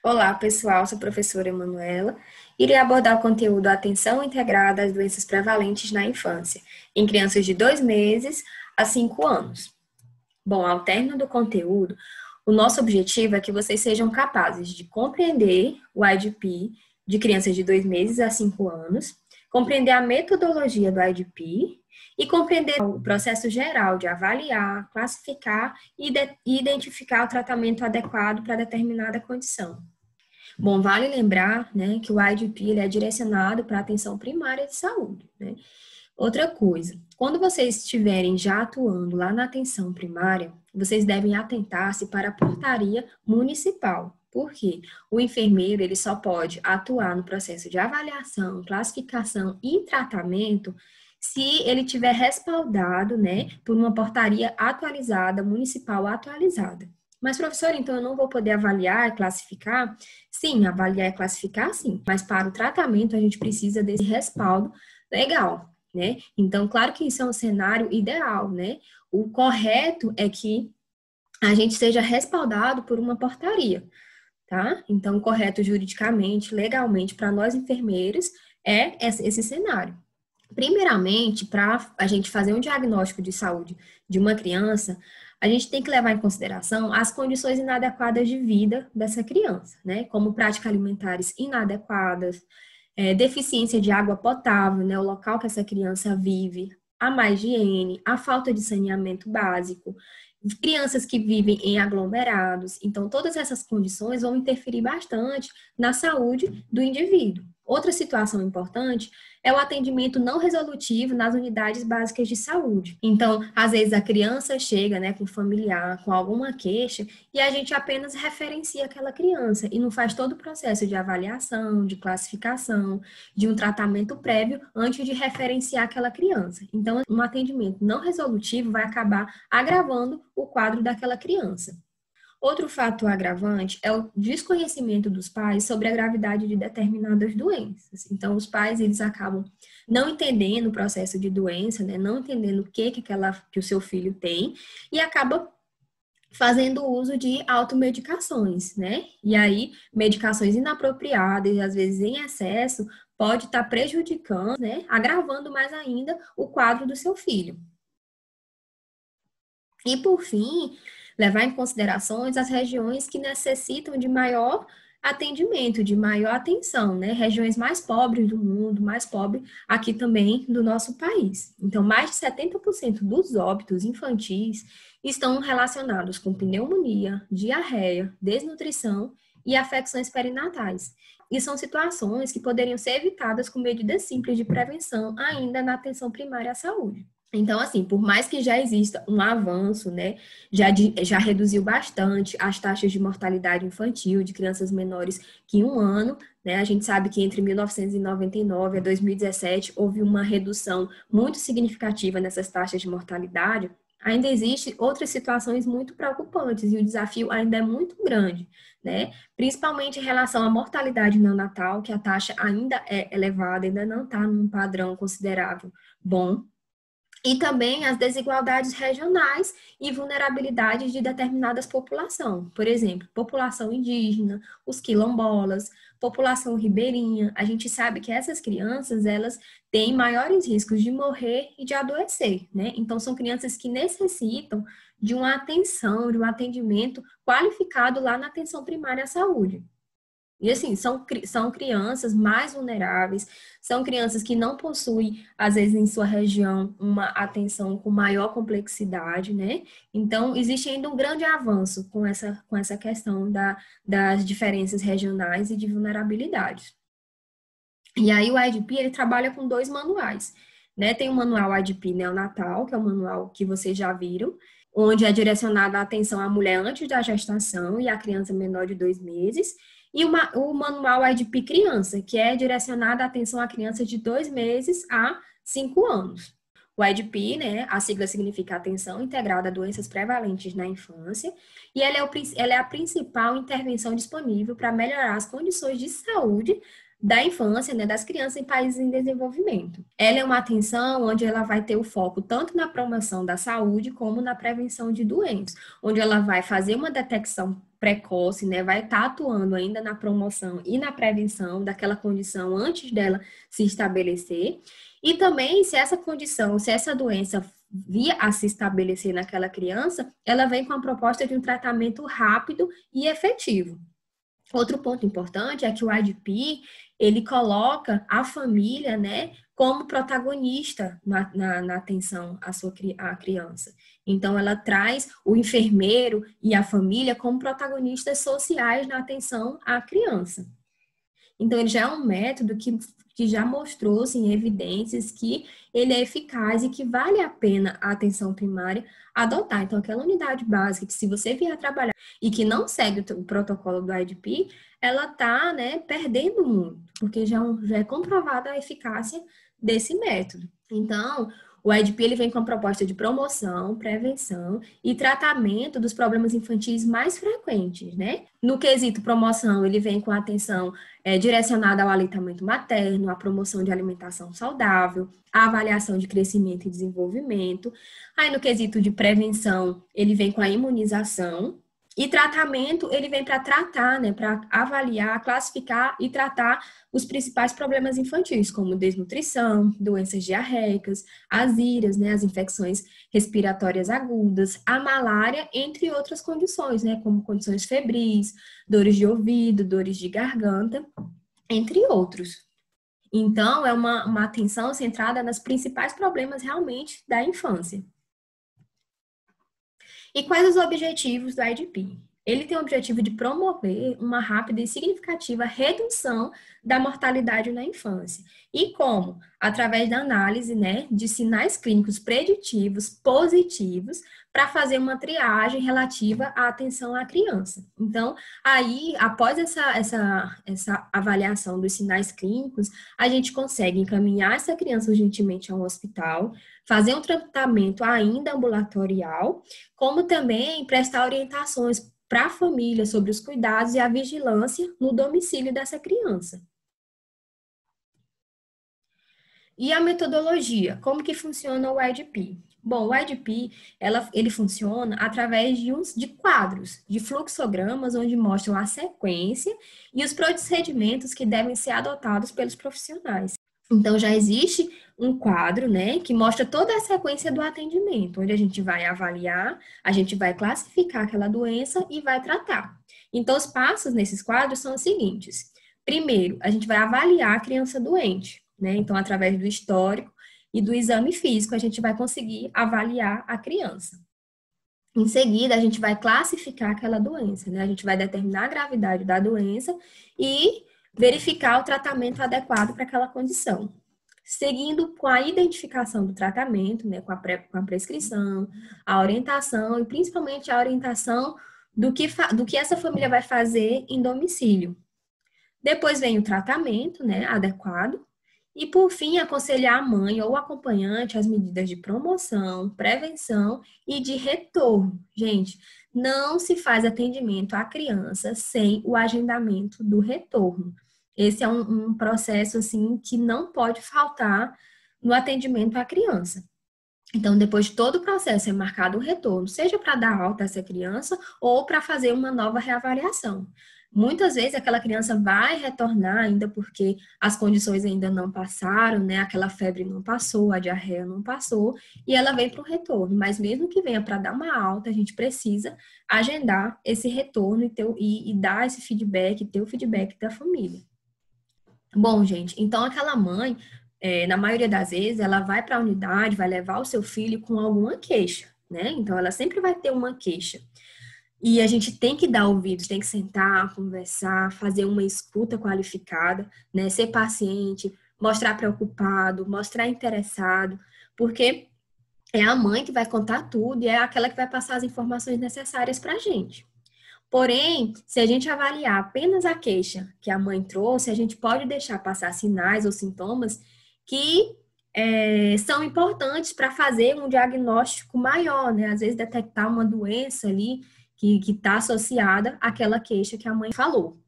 Olá, pessoal, sou a professora Emanuela. Irei abordar o conteúdo Atenção Integrada às Doenças Prevalentes na Infância, em crianças de 2 meses a 5 anos. Bom, ao término do conteúdo, o nosso objetivo é que vocês sejam capazes de compreender o IDP de crianças de 2 meses a 5 anos, compreender a metodologia do IDP e compreender o processo geral de avaliar, classificar e identificar o tratamento adequado para determinada condição. Bom, vale lembrar, né, que o IDP ele é direcionado para a atenção primária de saúde, né? Outra coisa, quando vocês estiverem já atuando lá na atenção primária, vocês devem atentar-se para a portaria municipal. Por quê? O enfermeiro ele só pode atuar no processo de avaliação, classificação e tratamento se ele tiver respaldado, né, por uma portaria atualizada, municipal atualizada. Mas, professor, então eu não vou poder avaliar e classificar? Sim, avaliar e classificar, sim. Mas para o tratamento a gente precisa desse respaldo legal, né? Então, claro que isso é um cenário ideal, né? O correto é que a gente seja respaldado por uma portaria, tá? Então, o correto juridicamente, legalmente, para nós enfermeiros, é esse cenário. Primeiramente, para a gente fazer um diagnóstico de saúde de uma criança, a gente tem que levar em consideração as condições inadequadas de vida dessa criança, né? Como práticas alimentares inadequadas, deficiência de água potável, né? O local que essa criança vive, a má higiene, a falta de saneamento básico, crianças que vivem em aglomerados. Então, todas essas condições vão interferir bastante na saúde do indivíduo. Outra situação importante é o atendimento não resolutivo nas unidades básicas de saúde. Então, às vezes a criança chega, né, com familiar, com alguma queixa, e a gente apenas referencia aquela criança e não faz todo o processo de avaliação, de classificação, de um tratamento prévio antes de referenciar aquela criança. Então, um atendimento não resolutivo vai acabar agravando o quadro daquela criança. Outro fator agravante é o desconhecimento dos pais sobre a gravidade de determinadas doenças. Então, os pais, eles acabam não entendendo o processo de doença, né? Não entendendo o que o seu filho tem e acaba fazendo uso de automedicações, né? E aí, medicações inapropriadas, às vezes em excesso, pode estar prejudicando, né? Agravando mais ainda o quadro do seu filho. E, por fim, levar em considerações as regiões que necessitam de maior atendimento, de maior atenção, né? Regiões mais pobres do mundo, mais pobres aqui também do nosso país. Então, mais de 70% dos óbitos infantis estão relacionados com pneumonia, diarreia, desnutrição e afecções perinatais. E são situações que poderiam ser evitadas com medidas simples de prevenção ainda na atenção primária à saúde. Então, assim, por mais que já exista um avanço, né, já reduziu bastante as taxas de mortalidade infantil de crianças menores que 1 ano, né, a gente sabe que entre 1999 a 2017 houve uma redução muito significativa nessas taxas de mortalidade, ainda existem outras situações muito preocupantes e o desafio ainda é muito grande, né, principalmente em relação à mortalidade neonatal, que a taxa ainda é elevada, ainda não está num padrão considerável bom, e também as desigualdades regionais e vulnerabilidades de determinadas populações. Por exemplo, população indígena, os quilombolas, população ribeirinha. A gente sabe que essas crianças, elas têm maiores riscos de morrer e de adoecer, né? Então, são crianças que necessitam de uma atenção, de um atendimento qualificado lá na atenção primária à saúde. E assim, são crianças mais vulneráveis, são crianças que não possuem, às vezes, em sua região, uma atenção com maior complexidade, né? Então, existe ainda um grande avanço com essa questão das diferenças regionais e de vulnerabilidade. E aí, o IDP, ele trabalha com 2 manuais, né? Tem o manual IDP neonatal, que é o manual que vocês já viram, onde é direcionada a atenção à mulher antes da gestação e à criança menor de 2 meses, e o manual IDP criança, que é direcionado à atenção à criança de 2 meses a 5 anos. O IDP, né, a sigla significa Atenção Integrada a Doenças Prevalentes na Infância, e ela é a principal intervenção disponível para melhorar as condições de saúde da infância, né, das crianças em países em desenvolvimento. Ela é uma atenção onde ela vai ter o foco tanto na promoção da saúde como na prevenção de doenças, onde ela vai fazer uma detecção precoce, né, vai estar atuando ainda na promoção e na prevenção daquela condição antes dela se estabelecer. E também, se essa condição, se essa doença vir a se estabelecer naquela criança, ela vem com a proposta de um tratamento rápido e efetivo. Outro ponto importante é que o IDP, ele coloca a família, né, como protagonista na atenção à criança. Então, ela traz o enfermeiro e a família como protagonistas sociais na atenção à criança. Então, ele já é um método que já mostrou-se em evidências que ele é eficaz e que vale a pena a atenção primária adotar. Então, aquela unidade básica que se você vier trabalhar e que não segue o protocolo do IDP, ela está, né, perdendo muito, porque já é comprovada a eficácia desse método. Então, o IDP ele vem com a proposta de promoção, prevenção e tratamento dos problemas infantis mais frequentes, né? No quesito promoção, ele vem com a atenção direcionada ao aleitamento materno, à promoção de alimentação saudável, à avaliação de crescimento e desenvolvimento. Aí, no quesito de prevenção, ele vem com a imunização. E tratamento, ele vem para tratar, né, para avaliar, classificar e tratar os principais problemas infantis, como desnutrição, doenças diarreicas, azírias, né, as infecções respiratórias agudas, a malária, entre outras condições, né, como condições febris, dores de ouvido, dores de garganta, entre outros. Então, é uma atenção centrada nos principais problemas realmente da infância. E quais os objetivos do IDP? Ele tem o objetivo de promover uma rápida e significativa redução da mortalidade na infância. E como? Através da análise, né, de sinais clínicos preditivos positivos para fazer uma triagem relativa à atenção à criança. Então, aí, após essa avaliação dos sinais clínicos, a gente consegue encaminhar essa criança urgentemente a um hospital, fazer um tratamento ainda ambulatorial, como também prestar orientações para a família sobre os cuidados e a vigilância no domicílio dessa criança. E a metodologia, como que funciona o IDP? Bom, o IDP, ele funciona através de quadros, de fluxogramas, onde mostram a sequência e os procedimentos que devem ser adotados pelos profissionais. Então, já existe um quadro, né, que mostra toda a sequência do atendimento, onde a gente vai avaliar, a gente vai classificar aquela doença e vai tratar. Então, os passos nesses quadros são os seguintes. Primeiro, a gente vai avaliar a criança doente, né? Então, através do histórico e do exame físico, a gente vai conseguir avaliar a criança. Em seguida, a gente vai classificar aquela doença, né? A gente vai determinar a gravidade da doença e verificar o tratamento adequado para aquela condição. Seguindo com a identificação do tratamento, né, com a prescrição, a orientação e principalmente a orientação do que essa família vai fazer em domicílio. Depois vem o tratamento, né, adequado. E, por fim, aconselhar a mãe ou o acompanhante as medidas de promoção, prevenção e de retorno. Gente, não se faz atendimento à criança sem o agendamento do retorno. Esse é um processo, assim, que não pode faltar no atendimento à criança. Então, depois de todo o processo, é marcado o retorno, seja para dar alta a essa criança ou para fazer uma nova reavaliação. Muitas vezes aquela criança vai retornar ainda porque as condições ainda não passaram, né? Aquela febre não passou, a diarreia não passou, e ela vem para o retorno. Mas mesmo que venha para dar uma alta, a gente precisa agendar esse retorno e dar esse feedback, ter o feedback da família. Bom, gente, então aquela mãe, na maioria das vezes, ela vai para a unidade, vai levar o seu filho com alguma queixa, né? Então, ela sempre vai ter uma queixa. E a gente tem que dar ouvidos, tem que sentar, conversar, fazer uma escuta qualificada, né? Ser paciente, mostrar preocupado, mostrar interessado, porque é a mãe que vai contar tudo e é aquela que vai passar as informações necessárias para a gente. Porém, se a gente avaliar apenas a queixa que a mãe trouxe, a gente pode deixar passar sinais ou sintomas que são importantes para fazer um diagnóstico maior, né? Às vezes detectar uma doença ali que está associada àquela queixa que a mãe falou.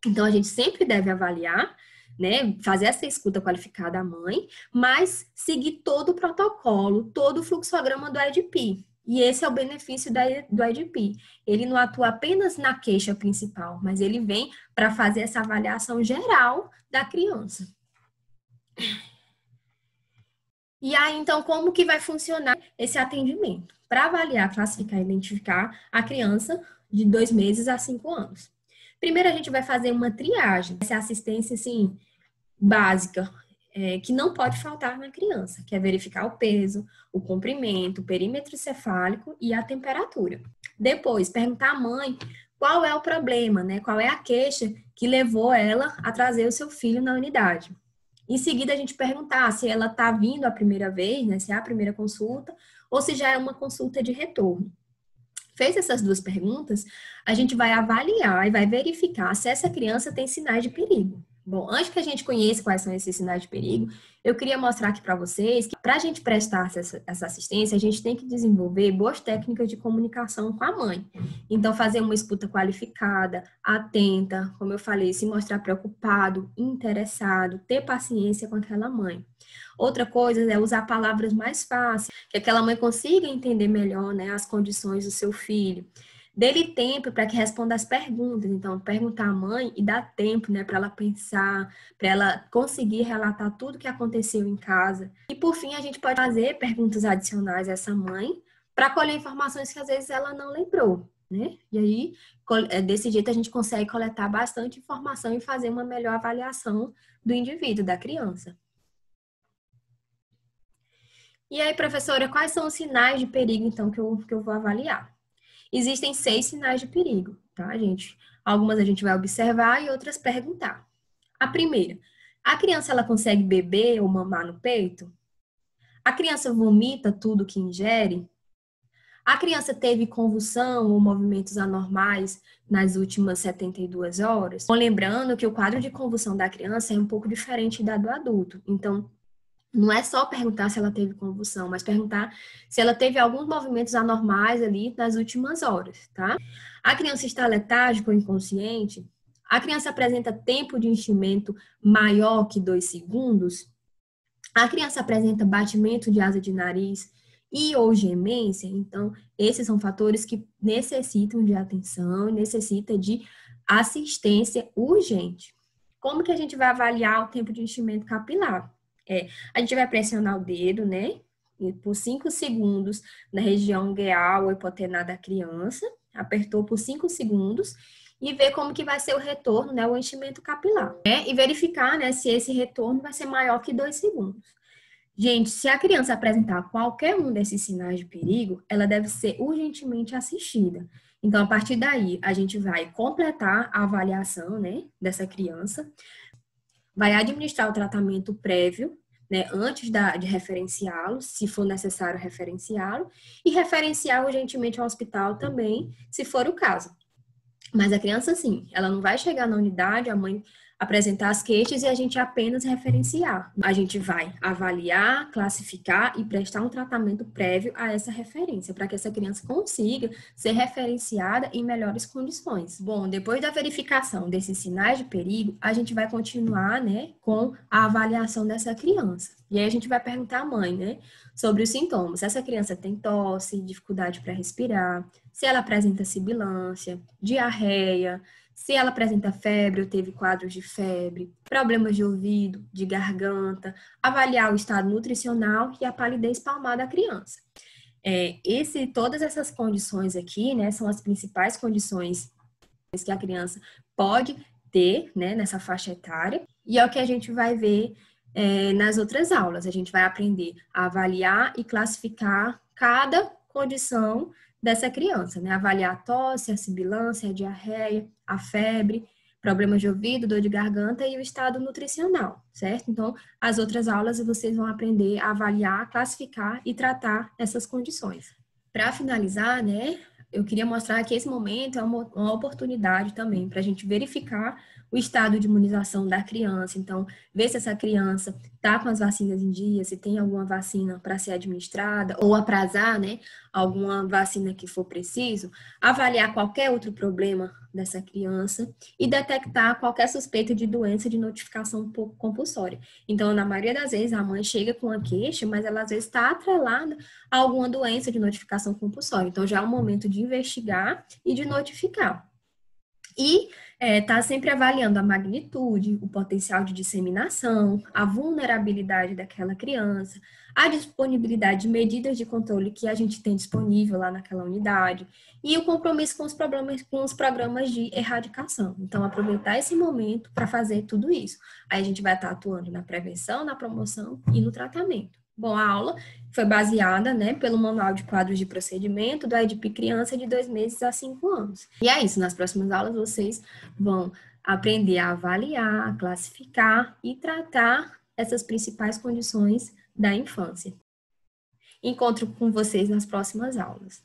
Então, a gente sempre deve avaliar, né, fazer essa escuta qualificada à mãe, mas seguir todo o protocolo, todo o fluxograma do IDP. E esse é o benefício do IDP. Ele não atua apenas na queixa principal, mas ele vem para fazer essa avaliação geral da criança. E aí, então, como que vai funcionar esse atendimento? Para avaliar, classificar e identificar a criança de 2 meses a 5 anos. Primeiro, a gente vai fazer uma triagem, essa assistência, assim, básica, que não pode faltar na criança, que é verificar o peso, o comprimento, o perímetro cefálico e a temperatura. Depois, perguntar à mãe qual é o problema, né? Qual é a queixa que levou ela a trazer o seu filho na unidade. Em seguida, a gente perguntar se ela está vindo a primeira vez, né? Se é a primeira consulta, ou se já é uma consulta de retorno. Fez essas 2 perguntas, a gente vai avaliar e vai verificar se essa criança tem sinais de perigo. Bom, antes que a gente conheça quais são esses sinais de perigo, eu queria mostrar aqui para vocês que para a gente prestar essa assistência, a gente tem que desenvolver boas técnicas de comunicação com a mãe. Então, fazer uma escuta qualificada, atenta, como eu falei, se mostrar preocupado, interessado, ter paciência com aquela mãe. Outra coisa é usar palavras mais fáceis, que aquela mãe consiga entender melhor, né, as condições do seu filho. Dê-lhe tempo para que responda as perguntas. Então, perguntar à mãe e dar tempo, né, para ela pensar, para ela conseguir relatar tudo que aconteceu em casa. E, por fim, a gente pode fazer perguntas adicionais a essa mãe para colher informações que às vezes ela não lembrou, né? E aí, desse jeito, a gente consegue coletar bastante informação e fazer uma melhor avaliação do indivíduo, da criança. E aí, professora, quais são os sinais de perigo, então, que eu vou avaliar? Existem 6 sinais de perigo, tá, gente? Algumas a gente vai observar e outras perguntar. A primeira, a criança ela consegue beber ou mamar no peito? A criança vomita tudo que ingere? A criança teve convulsão ou movimentos anormais nas últimas 72 horas? Bom, lembrando que o quadro de convulsão da criança é um pouco diferente da do adulto. Então, não é só perguntar se ela teve convulsão, mas perguntar se ela teve alguns movimentos anormais ali nas últimas horas, tá? A criança está letárgica ou inconsciente? A criança apresenta tempo de enchimento maior que 2 segundos? A criança apresenta batimento de asa de nariz e ou gemência? Então, esses são fatores que necessitam de atenção e necessitam de assistência urgente. Como que a gente vai avaliar o tempo de enchimento capilar? A gente vai pressionar o dedo, né? E por 5 segundos na região ungueal ou hipotenar da criança. Apertou por 5 segundos e ver como que vai ser o retorno, né? O enchimento capilar. E verificar, né? Se esse retorno vai ser maior que 2 segundos. Gente, se a criança apresentar qualquer um desses sinais de perigo, ela deve ser urgentemente assistida. Então, a partir daí, a gente vai completar a avaliação, né? Dessa criança. Vai administrar o tratamento prévio, né, antes de referenciá-lo, se for necessário referenciá-lo, e referenciar urgentemente ao hospital também, se for o caso. Mas a criança, sim, ela não vai chegar na unidade, a mãe apresentar as queixas e a gente apenas referenciar. A gente vai avaliar, classificar e prestar um tratamento prévio a essa referência, para que essa criança consiga ser referenciada em melhores condições. Bom, depois da verificação desses sinais de perigo, a gente vai continuar, né, com a avaliação dessa criança. E aí a gente vai perguntar à mãe, né, sobre os sintomas. Se essa criança tem tosse, dificuldade para respirar, se ela apresenta sibilância, diarreia, se ela apresenta febre ou teve quadros de febre, problemas de ouvido, de garganta, avaliar o estado nutricional e a palidez palmar da criança. Todas essas condições aqui, né, são as principais condições que a criança pode ter, né, nessa faixa etária, e é o que a gente vai ver nas outras aulas. A gente vai aprender a avaliar e classificar cada condição dessa criança, né? Avaliar a tosse, a sibilância, a diarreia, a febre, problemas de ouvido, dor de garganta e o estado nutricional, certo? Então, as outras aulas vocês vão aprender a avaliar, classificar e tratar essas condições. Para finalizar, né, eu queria mostrar que esse momento é uma oportunidade também para a gente verificar o estado de imunização da criança. Então, ver se essa criança está com as vacinas em dia, se tem alguma vacina para ser administrada, ou aprazar, né, alguma vacina que for preciso, avaliar qualquer outro problema dessa criança e detectar qualquer suspeita de doença de notificação compulsória. Então, na maioria das vezes, a mãe chega com uma queixa, mas ela às vezes está atrelada a alguma doença de notificação compulsória. Então, já é o momento de investigar e de notificar. E está sempre avaliando a magnitude, o potencial de disseminação, a vulnerabilidade daquela criança, a disponibilidade de medidas de controle que a gente tem disponível lá naquela unidade e o compromisso com os programas de erradicação. Então, aproveitar esse momento para fazer tudo isso. Aí a gente vai estar atuando na prevenção, na promoção e no tratamento. Bom, a aula foi baseada, né, pelo Manual de Quadros de Procedimento do EDP Criança de 2 meses a 5 anos. E é isso, nas próximas aulas vocês vão aprender a avaliar, a classificar e tratar essas principais condições da infância. Encontro com vocês nas próximas aulas.